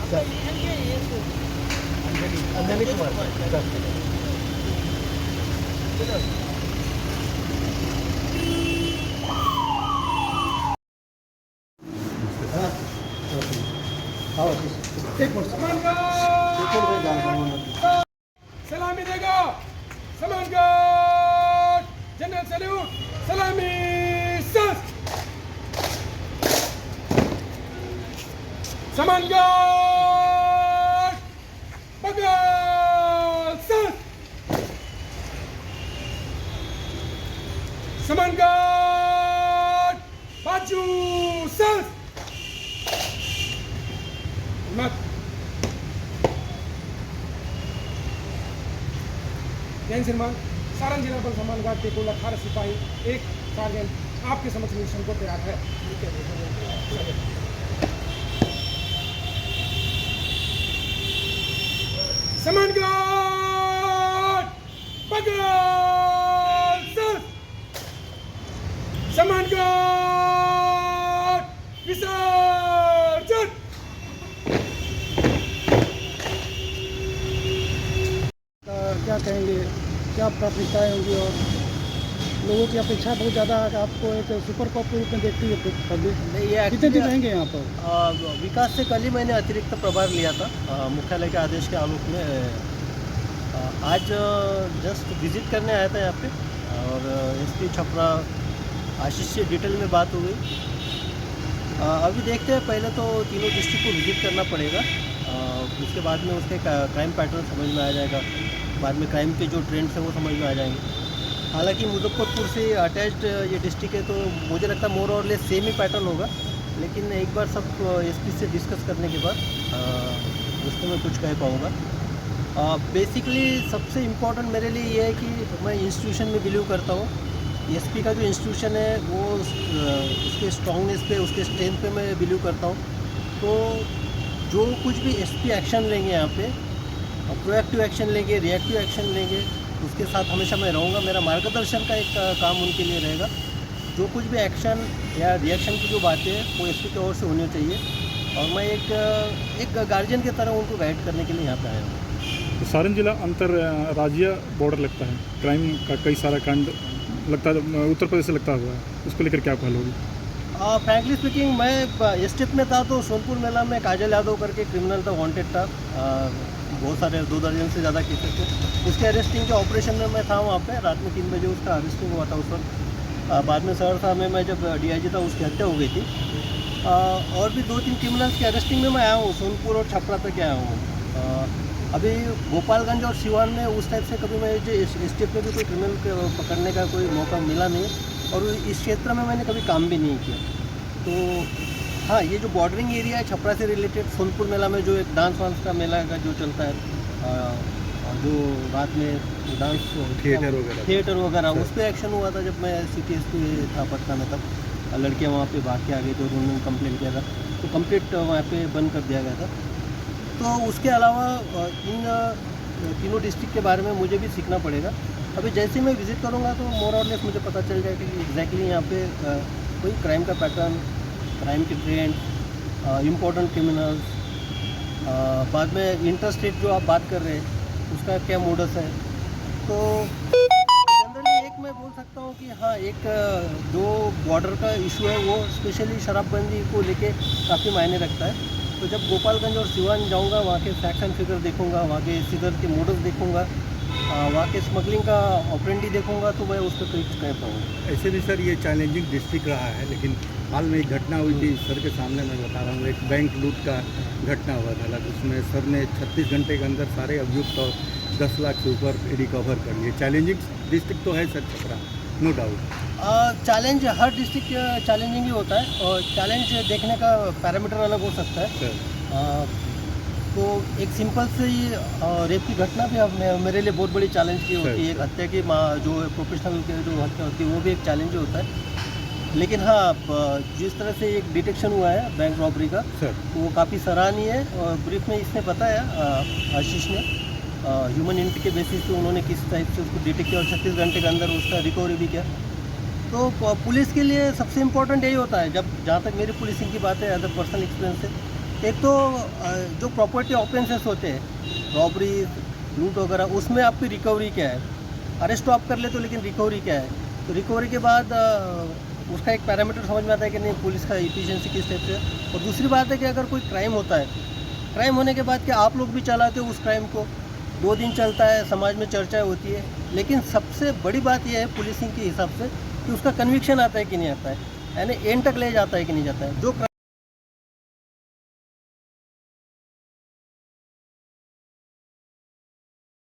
Sir Anjani Kumar sir सलामी देगा समान गार्ड जनरल सैल्यूट सलामी सस समान गार्ड बगल सस समान गार्ड बाजू सस मत जैन श्रीमान सारण जिला बल समान गार्ड के कुल 18 सिपाही एक सार्जेंट आपके समक्ष मिशन को तैयार है। समान गार्ड बगल सर समान गार्ड विसर्जन। क्या कहेंगे, क्या प्राथमिकताएं होंगी और लोगों की अपेक्षा बहुत ज़्यादा है कि आपको एक सुपर कप के रूप में देखती है पब्लिक। कितने दिन रहेंगे यहाँ पर? विकास से कल ही मैंने अतिरिक्त प्रभार लिया था मुख्यालय के आदेश के आलोक में। आज जस्ट विजिट करने आया था यहाँ पे और एसपी छपरा आशीष से डिटेल में बात हो गई। अभी देखते हैं, पहले तो तीनों डिस्ट्रिक्ट को विजिट करना पड़ेगा, उसके बाद में उसके क्राइम पैटर्न समझ में आ जाएगा, बाद में क्राइम के जो ट्रेंड्स हैं वो समझ में आ जाएंगे। हालांकि मुजफ्फरपुर से अटैच्ड ये डिस्ट्रिक्ट है तो मुझे लगता है मोर और लेस सेम ही पैटर्न होगा, लेकिन एक बार सब एसपी से डिस्कस करने के बाद उसको मैं कुछ कह पाऊँगा। बेसिकली सबसे इम्पोर्टेंट मेरे लिए ये है कि मैं इंस्टीट्यूशन में बिलीव करता हूँ। एसपी का जो इंस्टीट्यूशन है वो उसके स्ट्रॉन्गनेस पे, उसके स्ट्रेंथ पे मैं बिलीव करता हूँ। तो जो कुछ भी एसपी एक्शन लेंगे यहाँ पे, प्रोएक्टिव एक्शन लेंगे, रिएक्टिव एक्शन लेंगे, उसके साथ हमेशा मैं रहूँगा। मेरा मार्गदर्शन का एक काम उनके लिए रहेगा। जो कुछ भी एक्शन या रिएक्शन की जो बातें हैं वो एसपी की ओर से होनी चाहिए और मैं एक गार्जियन की तरह उनको गाइड करने के लिए यहाँ पे आया हूँ। तो सारण जिला अंतर राज्य बॉर्डर लगता है, क्राइम का कई सारा कांड लगता है उत्तर प्रदेश से लगता हुआ है, उसको लेकर क्या पहल होगी? फ्रैंकली स्पीकिंग, मैं एसटीएफ में था तो सोनपुर मेला में काजल यादव करके क्रिमिनल था, वांटेड था, बहुत सारे 2 दर्जन से ज़्यादा केसेस थे। उसके अरेस्टिंग के ऑपरेशन में मैं था वहाँ पे, रात में 3 बजे उसका अरेस्टिंग हुआ था उस वक्त। बाद में सहरसा में मैं जब डीआईजी था उसकी हत्या हो गई थी। और भी 2-3 क्रिमिनल्स की अरेस्टिंग में मैं आया हूँ, सोनपुर और छपरा तक आया हूँ। अभी गोपालगंज और सिवान में उस टाइप से कभी मैं जो एसटीएफ में भी कोई क्रिमिनल पकड़ने का कोई मौका मिला नहीं और इस क्षेत्र में मैंने कभी काम भी नहीं किया। तो हाँ, ये जो बॉर्डरिंग एरिया है छपरा से रिलेटेड, सोनपुर मेला में जो एक डांस वांस का मेला का जो चलता है, जो रात में डांस थिएटर वगैरह उस पर एक्शन हुआ था जब मैं सिटी एसपी था पटना में। तब लड़कियाँ वहाँ पे भाग के आ गई तो उन्होंने कंप्लेन किया था, तो कंप्लीट वहाँ पे बंद कर दिया गया था। तो उसके अलावा इन तीनों डिस्ट्रिक्ट के बारे में मुझे भी सीखना पड़ेगा। अभी जैसे ही मैं विज़िट करूँगा तो मोर और लेस मुझे पता चल जाएगा कि एग्जैक्टली यहाँ पे कोई क्राइम का पैटर्न, क्राइम के ट्रेंड, इम्पोर्टेंट क्रिमिनल्स, बाद में इंटर स्टेट जो आप बात कर रहे हैं उसका क्या मोडस है। तो जनरली एक मैं बोल सकता हूँ कि हाँ, एक जो बॉर्डर का इशू है वो स्पेशली शराबबंदी को लेके काफ़ी मायने रखता है। तो जब गोपालगंज और सिवान जाऊँगा, वहाँ के फैक्ट्स एंड फिगर देखूँगा, वहाँ के सीजर के मोडस देखूँगा, वहाँ के स्मगलिंग का ऑपरेंडी देखूँगा, तो मैं उस पर कुछ कह पाऊँगा। ऐसे भी सर ये चैलेंजिंग डिस्ट्रिक्ट रहा है, लेकिन हाल में एक घटना हुई थी सर के सामने, मैं बता रहा हूँ, एक बैंक लूट का घटना हुआ था। उसमें सर ने 36 घंटे के अंदर सारे अभियुक्त और 10 लाख से ऊपर रिकवर कर लिए। चैलेंजिंग डिस्ट्रिक्ट तो है sir Chhapra, no doubt. Challenge हर डिस्ट्रिक्ट चैलेंजिंग ही होता है और चैलेंज देखने का पैरामीटर अलग हो सकता है। तो एक सिंपल से रेप की घटना भी अब मेरे लिए बहुत बड़ी चैलेंज की होती है। एक हत्या की जो प्रोफेशनल की जो हत्या होती है वो भी एक चैलेंज होता है। लेकिन हाँ, जिस तरह से एक डिटेक्शन हुआ है बैंक रॉबरी का, तो वो काफ़ी सराहनीय है। और ब्रीफ में इसने बताया आशीष ने ह्यूमन इंट के बेसिस पे उन्होंने किस टाइप से उसको डिटेक्ट किया और 36 घंटे के अंदर उसका रिकवरी भी किया। तो पुलिस के लिए सबसे इम्पोर्टेंट यही होता है, जब जहाँ तक मेरी पुलिसिंग की बात है एज अ पर्सनल एक्सपीरियंस है, एक तो जो प्रॉपर्टी ऑफेंसेस होते हैं, रॉबरी, लूट वगैरह, उसमें आपकी रिकवरी क्या है। अरेस्ट तो आप कर लेते हो, लेकिन रिकवरी क्या है। तो रिकवरी के बाद उसका एक पैरामीटर समझ में आता है कि नहीं पुलिस का इफिशिएंसी किस टाइप से है। और दूसरी बात है कि अगर कोई क्राइम होता है, क्राइम होने के बाद क्या आप लोग भी चलाते हो उस क्राइम को, 2 दिन चलता है, समाज में चर्चा होती है, लेकिन सबसे बड़ी बात यह है पुलिसिंग के हिसाब से कि उसका कन्विक्शन आता है कि नहीं आता है, यानी एंड तक ले जाता है कि नहीं जाता है। जो